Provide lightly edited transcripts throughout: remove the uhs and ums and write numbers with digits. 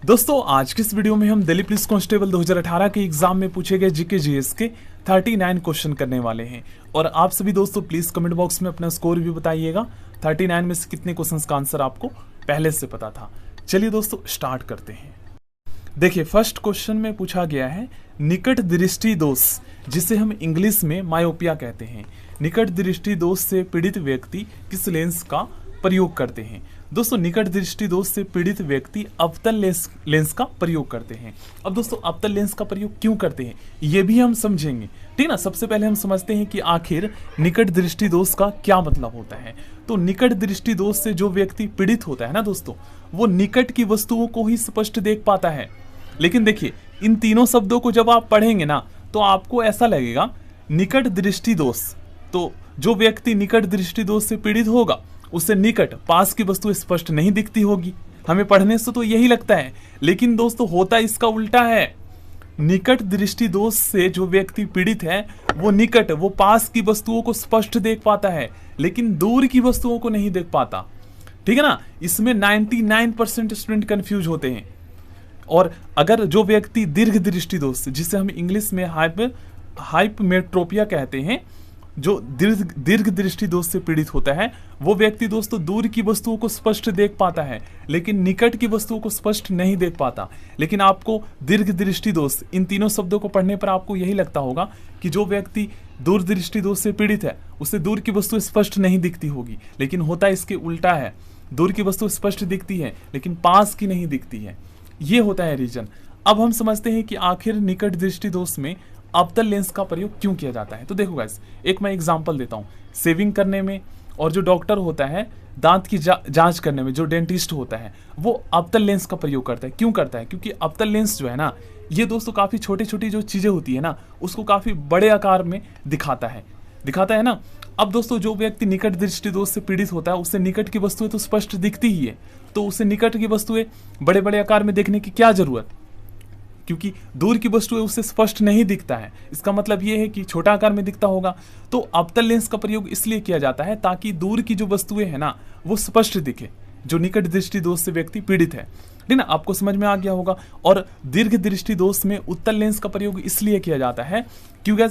दोस्तों आज के इस वीडियो में हम दिल्ली पुलिस कांस्टेबल 2018 के एग्जाम में पूछे गए जीके जीएस के 39 क्वेश्चन करने वाले हैं। और आप सभी दोस्तों प्लीज कमेंट बॉक्स में अपना स्कोर भी बताइएगा, 39 में से कितने क्वेश्चंस का आंसर आपको पहले से पता था। चलिए दोस्तों स्टार्ट करते हैं। देखिए फर्स्ट क्वेश्चन में पूछा गया है निकट दृष्टि दोष, जिसे हम इंग्लिश में मायोपिया कहते हैं। निकट दृष्टि दोष से पीड़ित व्यक्ति किस लेंस का प्रयोग करते हैं? दोस्तों निकट दृष्टि दोष से पीड़ित व्यक्ति अवतल लेंस का प्रयोग करते हैं। अब दोस्तों अवतल लेंस का प्रयोग क्यों करते हैं ये भी हम समझेंगे, ठीक ना। सबसे पहले हम समझते हैं कि आखिर निकट दृष्टि दोष का क्या मतलब होता है। तो निकट दृष्टि दोष से जो व्यक्ति पीड़ित होता है ना दोस्तों, वो निकट की वस्तुओं को ही स्पष्ट देख पाता है। लेकिन देखिए इन तीनों शब्दों को जब आप पढ़ेंगे ना तो आपको ऐसा लगेगा निकट दृष्टि दोष, तो जो व्यक्ति निकट दृष्टि दोष से पीड़ित होगा उससे निकट पास की वस्तु स्पष्ट नहीं दिखती होगी। हमें पढ़ने से तो यही लगता है, लेकिन दोस्तों होता इसका उल्टा है। निकट दृष्टि दोष से जो व्यक्ति पीड़ित है वो निकट वो पास की वस्तुओं को स्पष्ट देख पाता है, लेकिन दूर की वस्तुओं को नहीं देख पाता, ठीक है ना। इसमें 99% स्टूडेंट कंफ्यूज होते हैं। और अगर जो व्यक्ति दीर्घ दृष्टि दोष, जिसे हम इंग्लिश में हाइपमेट्रोपिया कहते हैं, जो दीर्घ दृष्टि दोष से पीड़ित होता है, वो व्यक्ति दोस्तों दूर की वस्तुओं को स्पष्ट देख पाता है, लेकिन निकट की वस्तुओं को स्पष्ट नहीं देख पाता। लेकिन आपको दीर्घ दृष्टि दोष, इन तीनों शब्दों को पढ़ने पर आपको यही लगता होगा कि जो व्यक्ति दूर दृष्टि दोष से पीड़ित है उसे दूर की वस्तु स्पष्ट नहीं दिखती होगी, लेकिन होता इसके उल्टा है। दूर की वस्तु स्पष्ट दिखती है लेकिन पास की नहीं दिखती है। ये होता है रीजन। अब हम समझते हैं कि आखिर निकट दृष्टि दोष में अवतल लेंस का प्रयोग क्यों किया जाता है। तो देखो गाइस, एक मैं एग्जांपल देता हूँ। सेविंग करने में और जो डॉक्टर होता है दांत की जांच करने में, जो डेंटिस्ट होता है, वो अवतल लेंस का प्रयोग करता है। क्यों करता है? क्योंकि अवतल लेंस जो है ना, ये दोस्तों काफी छोटी छोटी जो चीजें होती है ना उसको काफी बड़े आकार में दिखाता है ना। अब दोस्तों जो व्यक्ति निकट दृष्टि दोष से पीड़ित होता है उससे निकट की वस्तुएं तो स्पष्ट दिखती ही है, तो उसे निकट की वस्तुएं बड़े बड़े आकार में देखने की क्या जरूरत, क्योंकि दूर की वस्तुएं उससे स्पष्ट नहीं दिखता है। इसका मतलब यह है कि छोटा आकार में दिखता होगा। तो अवतल लेंस का प्रयोग इसलिए किया जाता है ताकि दूर की जो वस्तुएं है ना वो स्पष्ट दिखे, जो निकट दृष्टि दोष से व्यक्ति पीड़ित है, ठीक ना। आपको समझ में आ गया होगा। और दीर्घ दृष्टि दोष में उत्तल लेंस का प्रयोग इसलिए किया जाता है क्योंकि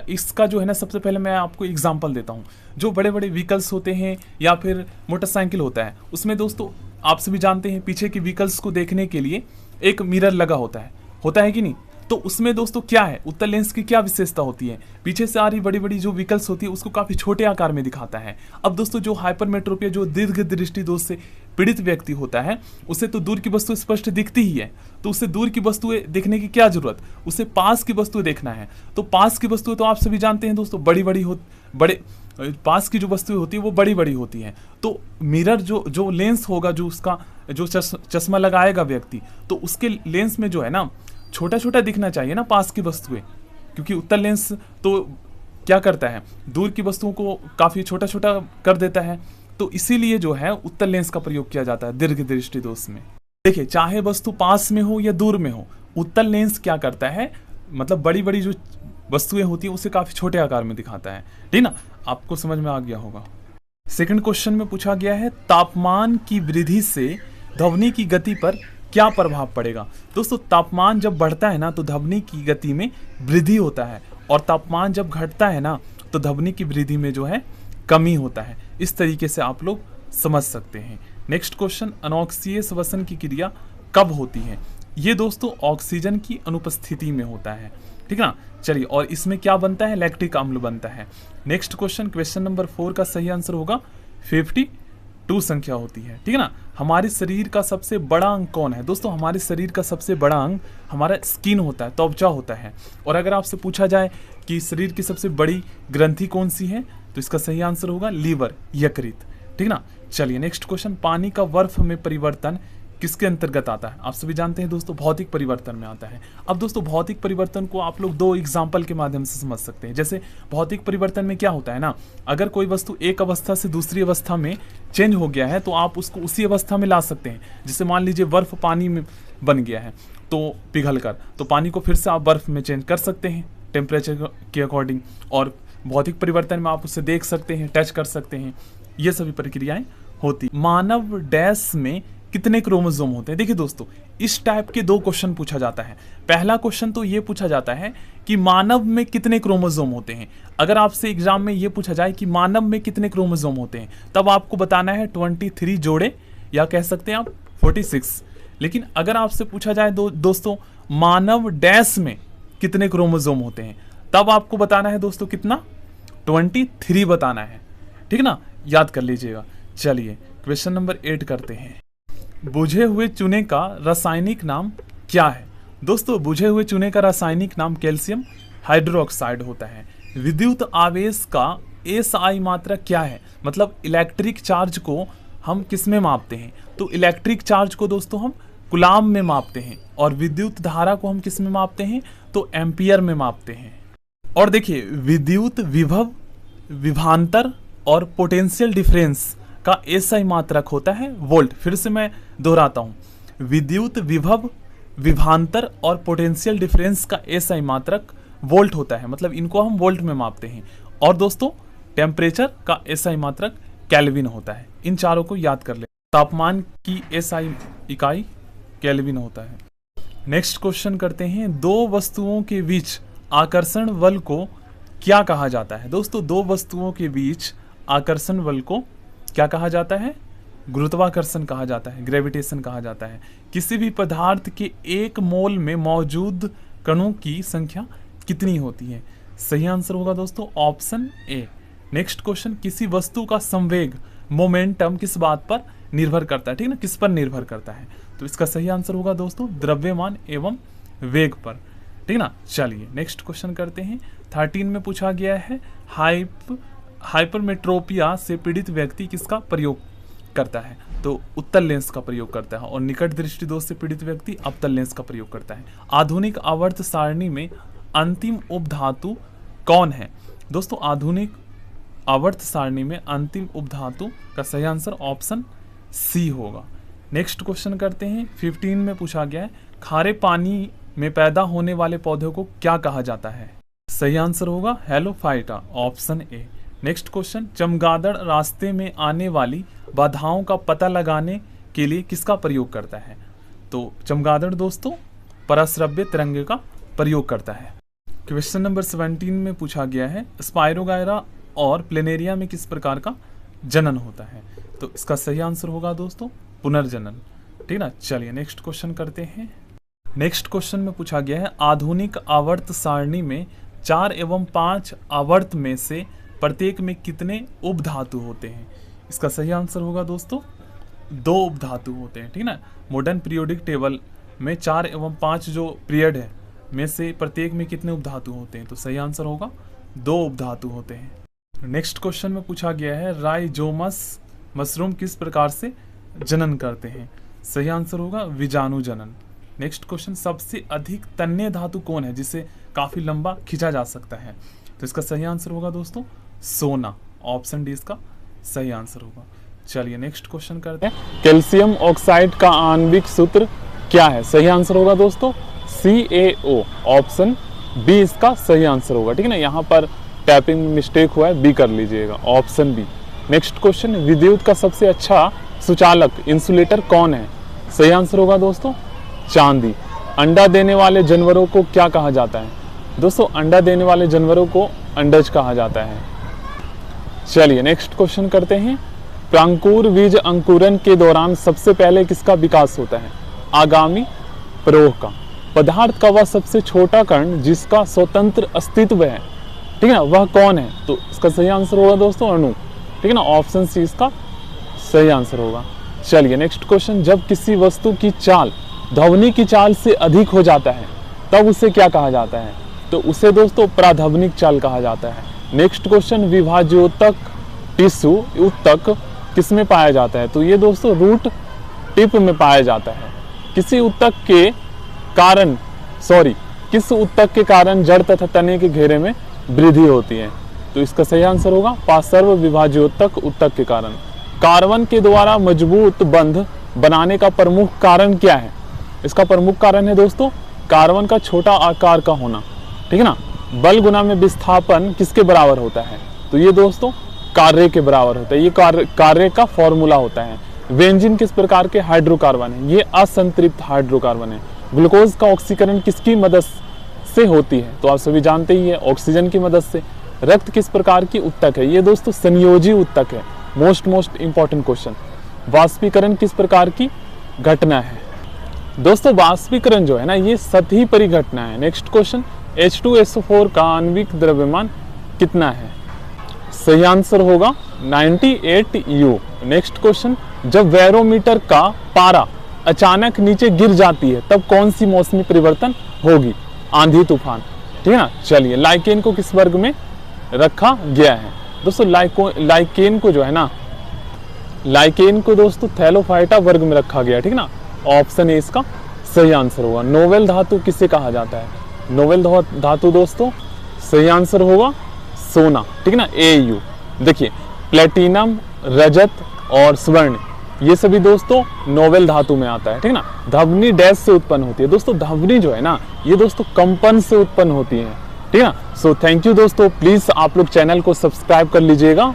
इसका जो है ना, सबसे पहले मैं आपको एग्जांपल देता हूँ। जो बड़े बड़े व्हीकल्स होते हैं या फिर मोटरसाइकिल होता है, उसमें दोस्तों आप सभी जानते हैं पीछे के व्हीकल्स को देखने के लिए एक मिरर लगा होता है कि नहीं। तो उसमें दोस्तों क्या है, उत्तल लेंस की क्या विशेषता होती है? पीछे से आ रही बड़ी बड़ी जो व्हीकल्स होती है उसको काफी छोटे आकार में दिखाता है। अब दोस्तों जो हाइपरमेट्रोपिया, जो दीर्घ दृष्टि दोष से पीड़ित व्यक्ति होता है, उसे तो दूर की वस्तु स्पष्ट दिखती ही है, तो उसे दूर की वस्तुएं देखने की क्या जरूरत, उसे पास की वस्तुएं देखना है। तो पास की वस्तुएं तो आप सभी जानते हैं दोस्तों पास की जो वस्तुएं होती है वो बड़ी बड़ी होती हैं। तो मिरर जो लेंस होगा, जो उसका जो चश्मा लगाएगा व्यक्ति, तो उसके लेंस में जो है ना छोटा छोटा दिखना चाहिए ना पास की वस्तुएं, क्योंकि उत्तल लेंस तो क्या करता है, दूर की वस्तुओं को काफी छोटा छोटा कर देता है। तो इसीलिए जो है उत्तल लेंस का प्रयोग किया जाता है दीर्घ दृष्टि दोष में। देखिए चाहे वस्तु पास में हो या दूर में हो, उत्तल लेंस क्या करता है, मतलब बड़ी बड़ी जो वस्तुएं होती है उसे काफी छोटे आकार में दिखाता है, ठीक ना। आपको समझ में आ गया होगा। सेकंड क्वेश्चन में पूछा गया है तापमान की वृद्धि से ध्वनि की गति पर क्या प्रभाव पड़ेगा। दोस्तों तापमान जब बढ़ता है ना तो ध्वनि की गति में वृद्धि होता है, और तापमान जब घटता है ना तो ध्वनि की वृद्धि में जो है कमी होता है। इस तरीके से आप लोग समझ सकते हैं। नेक्स्ट क्वेश्चन, अनॉक्सियस श्वसन की क्रिया कब होती है? ये दोस्तों ऑक्सीजन की अनुपस्थिति में होता है, ठीक है ना। चलिए, और इसमें क्या बनता है, लैक्टिक अम्ल बनता है। नेक्स्ट क्वेश्चन नंबर 4 का सही आंसर होगा 52 संख्या होती है, ठीक है ना। हमारे शरीर का सबसे बड़ा अंग कौन है? दोस्तों हमारे शरीर का सबसे बड़ा अंग हमारा स्किन होता है, त्वचा होता है। और अगर आपसे पूछा जाए कि शरीर की सबसे बड़ी ग्रंथि कौन सी है, तो इसका सही आंसर होगा लीवर, यकृत, ठीक ना। चलिए नेक्स्ट क्वेश्चन, पानी का बर्फ में परिवर्तन किसके अंतर्गत आता है? आप सभी जानते हैं दोस्तों भौतिक परिवर्तन में आता है। अब दोस्तों भौतिक परिवर्तन को आप लोग 2 एग्जाम्पल के माध्यम से समझ सकते हैं। जैसे भौतिक परिवर्तन में क्या होता है ना, अगर कोई वस्तु एक अवस्था से दूसरी अवस्था में चेंज हो गया है तो आप उसको उसी अवस्था में ला सकते हैं। जैसे मान लीजिए बर्फ पानी में बन गया है तो पिघल कर, तो पानी को फिर से आप बर्फ में चेंज कर सकते हैं टेम्परेचर के अकॉर्डिंग। और भौतिक परिवर्तन में आप उसे देख सकते हैं, टच कर सकते हैं, ये सभी प्रक्रियाएं होती। मानव डैश में कितने क्रोमोसोम होते हैं? देखिए दोस्तों इस टाइप के 2 क्वेश्चन पूछा जाता है। पहला क्वेश्चन तो ये पूछा जाता है कि मानव में कितने क्रोमोसोम होते हैं। अगर आपसे एग्जाम में ये पूछा जाए कि मानव में कितने क्रोमोसोम होते हैं, तब आपको बताना है 23 जोड़े, या कह सकते हैं आप 46। लेकिन अगर आपसे पूछा जाए दोस्तों मानव डैश में कितने क्रोमोसोम होते हैं, तब आपको बताना है दोस्तों कितना, 23 बताना है। ठीक ना, याद कर लीजिएगा। चलिए क्वेश्चन नंबर 8 करते हैं। बुझे हुए चूने का रासायनिक नाम क्या है। दोस्तों बुझे हुए चूने का रासायनिक नाम कैल्शियम हाइड्रोक्साइड होता है। विद्युत आवेश का एसआई मात्रा क्या है, मतलब इलेक्ट्रिक चार्ज को हम किस में मापते हैं, तो इलेक्ट्रिक चार्ज को दोस्तों हम कूलाम में मापते हैं, और विद्युत धारा को हम किस में मापते हैं, तो एम्पियर में मापते हैं। और देखिए विद्युत विभव, विभवांतर और पोटेंशियल डिफरेंस का एसआई मात्रक होता है वोल्ट। फिर से मैं दोहराता हूँ, विद्युत विभव, विभवांतर और पोटेंशियल डिफरेंस का एसआई मात्रक वोल्ट होता है, मतलब इनको हम वोल्ट में मापते हैं। और दोस्तों टेम्परेचर का एसआई मात्रक केल्विन होता है। इन चारों को याद कर ले। तापमान की एसआई इकाई केल्विन होता है। नेक्स्ट क्वेश्चन करते हैं। 2 वस्तुओं के बीच आकर्षण बल को क्या कहा जाता है। दोस्तों 2 वस्तुओं के बीच आकर्षण बल को क्या कहा जाता है, गुरुत्वाकर्षण कहा जाता है, ग्रेविटेशन कहा जाता है। किसी भी पदार्थ के 1 मोल में मौजूद कणों की संख्या कितनी होती है। सही आंसर होगा दोस्तों ऑप्शन ए। नेक्स्ट क्वेश्चन, किसी वस्तु का संवेग, मोमेंटम किस बात पर निर्भर करता है, ठीक ना, किस पर निर्भर करता है, तो इसका सही आंसर होगा दोस्तों द्रव्यमान एवं वेग पर, ठीक ना। चलिए नेक्स्ट क्वेश्चन करते हैं। 13 में पूछा गया है हाइपरमेट्रोपिया से पीड़ित व्यक्ति किसका प्रयोग करता है, तो उत्तल लेंस का प्रयोग करता है, और निकट दृष्टि दोष से पीड़ित व्यक्ति अवतल लेंस का प्रयोग करता है। आधुनिक आवर्त सारणी में अंतिम उपधातु कौन है। दोस्तों आधुनिक आवर्त सारणी में अंतिम उपधातु का सही आंसर ऑप्शन सी होगा। नेक्स्ट क्वेश्चन करते हैं। 15 में पूछा गया है खारे पानी में पैदा होने वाले पौधे को क्या कहा जाता है। सही आंसर होगा हेलोफाइटा, ऑप्शन ए। नेक्स्ट क्वेश्चन, चमगादड़ रास्ते में आने वाली बाधाओं का पता लगाने के लिए किसका प्रयोग करता है, तो चमगादड़ दोस्तों परश्रव्य तरंगे का प्रयोग करता है। क्वेश्चन नंबर 17 में पूछा गया है स्पायरोगायरा और प्लेनेरिया में किस प्रकार का जनन होता है, तो इसका सही आंसर होगा दोस्तों पुनर्जनन, ठीक ना। चलिए नेक्स्ट क्वेश्चन करते हैं। नेक्स्ट क्वेश्चन में पूछा गया है आधुनिक आवर्त सारणी में 4 एवं 5 आवर्त में से प्रत्येक में कितने उपधातु होते हैं। इसका सही आंसर होगा दोस्तों 2 उपधातु होते हैं, ठीक ना। मॉडर्न पीरियोडिक टेबल में 4 एवं 5 जो पीरियड है में से प्रत्येक में कितने उपधातु होते हैं, तो सही आंसर होगा 2 उपधातु होते हैं। नेक्स्ट क्वेश्चन में पूछा गया है राइजोमस मशरूम किस प्रकार से जनन करते हैं, सही आंसर होगा विजाणु जनन। नेक्स्ट क्वेश्चन, सबसे अधिक तन्य धातु कौन है जिसे काफी लंबा खींचा जा सकता है, तो इसका सही आंसर होगा दोस्तों सोना, ऑप्शन डी इसका सही आंसर होगा। चलिए नेक्स्ट क्वेश्चन करते हैं। कैल्शियम ऑक्साइड का आणविक सूत्र क्या है, सही आंसर होगा दोस्तों CaO, ऑप्शन बी इसका सही आंसर होगा, ठीक है ना। यहाँ पर टैपिंग में मिस्टेक हुआ है, बी कर लीजिएगा, ऑप्शन बी। नेक्स्ट क्वेश्चन, विद्युत का सबसे अच्छा सुचालक इंसुलेटर कौन है, सही आंसर होगा दोस्तों चांदी। अंडा देने वाले जानवरों को क्या कहा जाता है, दोस्तों अंडा देने वाले जानवरों को अंडज कहा जाता है। चलिए नेक्स्ट क्वेश्चन करते हैं। प्रांकुर बीज अंकुरन के दौरान सबसे पहले किसका विकास होता है, आगामी प्रवाह का। पदार्थ का वह सबसे छोटा कण जिसका स्वतंत्र अस्तित्व है, ठीक है ना, वह कौन है, तो इसका सही आंसर होगा दोस्तों अणु, ठीक है ना, ऑप्शन सी इसका सही आंसर होगा। चलिए नेक्स्ट क्वेश्चन, जब किसी वस्तु की चाल ध्वनि की चाल से अधिक हो जाता है तब उसे क्या कहा जाता है, तो उसे दोस्तों प्राध्वनिक चाल कहा जाता है। नेक्स्ट क्वेश्चन, विभाज्योतक टिश्यू उत्तक किस में पाया जाता है, तो ये दोस्तों रूट टिप में पाया जाता है। किस उत्तक के कारण जड़ तथा तने के घेरे में वृद्धि होती है, तो इसका सही आंसर होगा पार्श्व विभाज्योतक उत्तक के कारण। कार्बन के द्वारा मजबूत बंध बनाने का प्रमुख कारण क्या है, इसका प्रमुख कारण है दोस्तों कार्बन का छोटा आकार का होना, ठीक है ना। बल गुना में विस्थापन किसके बराबर होता है, तो ये दोस्तों कार्य के बराबर होता है, ये कार्य का फॉर्मूला होता है। बेंजीन किस प्रकार के हाइड्रोकार्बन है? ये असंतृप्त हाइड्रोकार्बन है। ग्लूकोज का ऑक्सीकरण किसकी मदद से होती है? तो आप सभी जानते ही है, ऑक्सीजन की मदद से। रक्त किस प्रकार की उत्तक है? ये दोस्तों संयोजी उत्तक है। Most important question. वाष्पीकरण किस प्रकार की घटना है? दोस्तों वाष्पीकरण जो है ना, ये सतही परिघटना है। नेक्स्ट क्वेश्चन, H2SO4 का आणविक द्रव्यमान कितना है? सही आंसर होगा 98 U। नेक्स्ट क्वेश्चन, जब बैरोमीटर का पारा अचानक नीचे गिर जाती है तब कौन सी मौसमी परिवर्तन होगी? आंधी तूफान, ठीक है ना। चलिए, लाइकेन को किस वर्ग में रखा गया है? दोस्तों लाइकेन को जो है ना, लाइकेन को दोस्तों थैलोफाइटा वर्ग में रखा गया है, ठीक है ना। ऑप्शन ए इसका सही आंसर होगा। नोबेल धातु किसे कहा जाता है? नोबेल धातु दोस्तों सही आंसर होगा सोना, ठीक है ना, AU। देखिए प्लेटिनम, रजत और स्वर्ण, ये सभी दोस्तों नोबेल धातु में आता है, ठीक है ना। ध्वनि डैश से उत्पन्न होती है? दोस्तों ध्वनि जो है ना, ये दोस्तों कंपन से उत्पन्न होती है, ठीक है ना। सो थैंक यू दोस्तों, प्लीज आप लोग चैनल को सब्सक्राइब कर लीजिएगा।